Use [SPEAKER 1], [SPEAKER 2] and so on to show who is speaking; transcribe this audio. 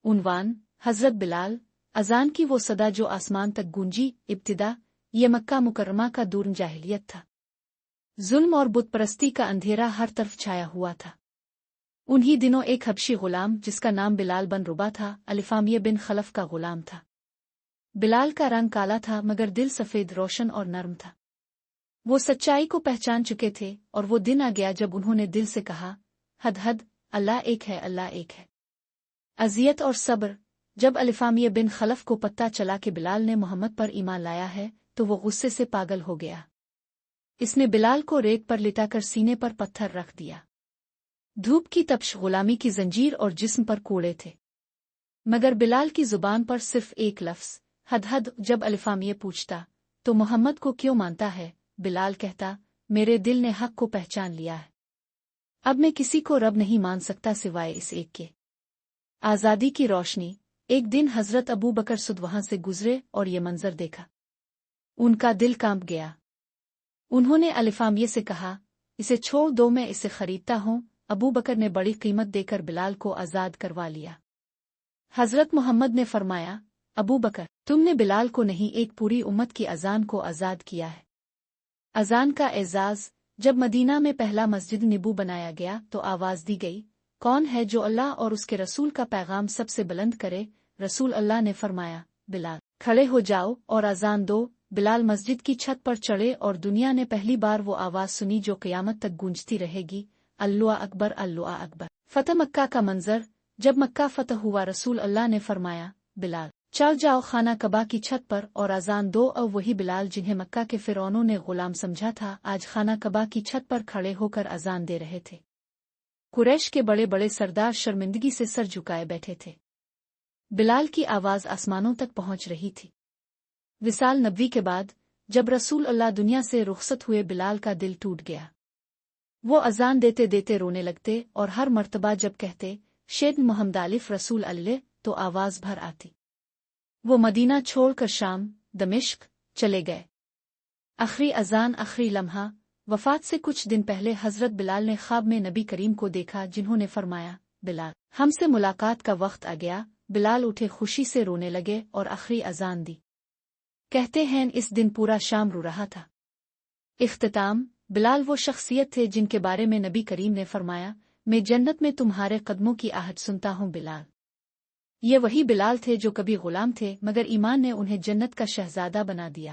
[SPEAKER 1] उन्वान हजरत बिलाल, अजान की वो सदा जो आसमान तक गूंजी। इब्तिदा ये मक्का मुकर्रमा का दूर जाहिलियत था। जुल्म और बुत परस्ती का अंधेरा हर तरफ छाया हुआ था। उन्हीं दिनों एक हबशी गुलाम जिसका नाम बिलाल बन रुबा था, अलिफामिया बिन खलफ का गुलाम था। बिलाल का रंग काला था मगर दिल सफ़ेद रोशन और नर्म था। वो सच्चाई को पहचान चुके थे और वो दिन आ गया जब उन्होंने दिल से कहा, हद हद, अल्लाह एक है, अल्लाह एक है। अजियत और सब्र। जब अलिफामिया बिन खलफ को पता चला कि बिलाल ने मोहम्मद पर ईमान लाया है तो वो गुस्से से पागल हो गया। इसने बिलाल को रेत पर लिटाकर सीने पर पत्थर रख दिया। धूप की तपश गुलामी की जंजीर और जिस्म पर कोड़े थे, मगर बिलाल की जुबान पर सिर्फ एक लफ्ज़ हद हद। जब अलिफामिया पूछता तो मोहम्मद को क्यों मानता है, बिलाल कहता, मेरे दिल ने हक को पहचान लिया है। अब मैं किसी को रब नहीं मान सकता सिवाय इस एक के। आज़ादी की रोशनी। एक दिन हजरत अबू बकर सुद वहां से गुजरे और ये मंजर देखा। उनका दिल कांप गया। उन्होंने अलिफामिया से कहा, इसे छोड़ दो, मैं इसे खरीदता हूँ। अबू बकर ने बड़ी कीमत देकर बिलाल को आज़ाद करवा लिया। हजरत मोहम्मद ने फरमाया, अबू बकर, तुमने बिलाल को नहीं, एक पूरी उम्मत की अजान को आज़ाद किया है। अजान का एजाज। जब मदीना में पहला मस्जिद निबू बनाया गया तो आवाज़ दी गई, कौन है जो अल्लाह और उसके रसूल का पैगाम सबसे बुलंद करे। रसूल अल्लाह ने फरमाया, बिलाल, खड़े हो जाओ और अजान दो। बिलाल मस्जिद की छत पर चढ़े और दुनिया ने पहली बार वो आवाज़ सुनी जो क़यामत तक गूंजती रहेगी, अल्लाह अकबर, अल्लाह अकबर। फतह मक्का का मंजर। जब मक्का फतह हुआ रसूल अल्लाह ने फरमाया, बिलाल, चल जाओ खाना कबा की छत पर और अजान दो। और वही बिलाल जिन्हें मक्का के फिरौनों ने गुलाम समझा था, आज खाना कबा की छत पर खड़े होकर अजान दे रहे थे। कुरैश के बड़े बड़े सरदार शर्मिंदगी से सर झुकाए बैठे थे। बिलाल की आवाज़ आसमानों तक पहुंच रही थी। विसाल नबवी के बाद जब रसूल अल्लाह दुनिया से रुखसत हुए, बिलाल का दिल टूट गया। वो अजान देते देते रोने लगते और हर मर्तबा जब कहते, शेद मोहम्मद आलिफ रसूल अल्लाह, तो आवाज़ भर आती। वो मदीना छोड़कर शाम, दमिश्क चले गए। आखिरी अजान, आखिरी लम्हा। वफात से कुछ दिन पहले हजरत बिलाल ने ख्वाब में नबी करीम को देखा, जिन्होंने फरमाया, बिलाल, हमसे मुलाकात का वक्त आ गया। बिलाल उठे, खुशी से रोने लगे और आखिरी अजान दी। कहते हैं इस दिन पूरा शाम रो रहा था। इख्तिताम। बिलाल वो शख्सियत थे जिनके बारे में नबी करीम ने फरमाया, मैं जन्नत में तुम्हारे कदमों की आहट सुनता हूँ। बिलाल, ये वही बिलाल थे जो कभी गुलाम थे मगर ईमान ने उन्हें जन्नत का शहजादा बना दिया।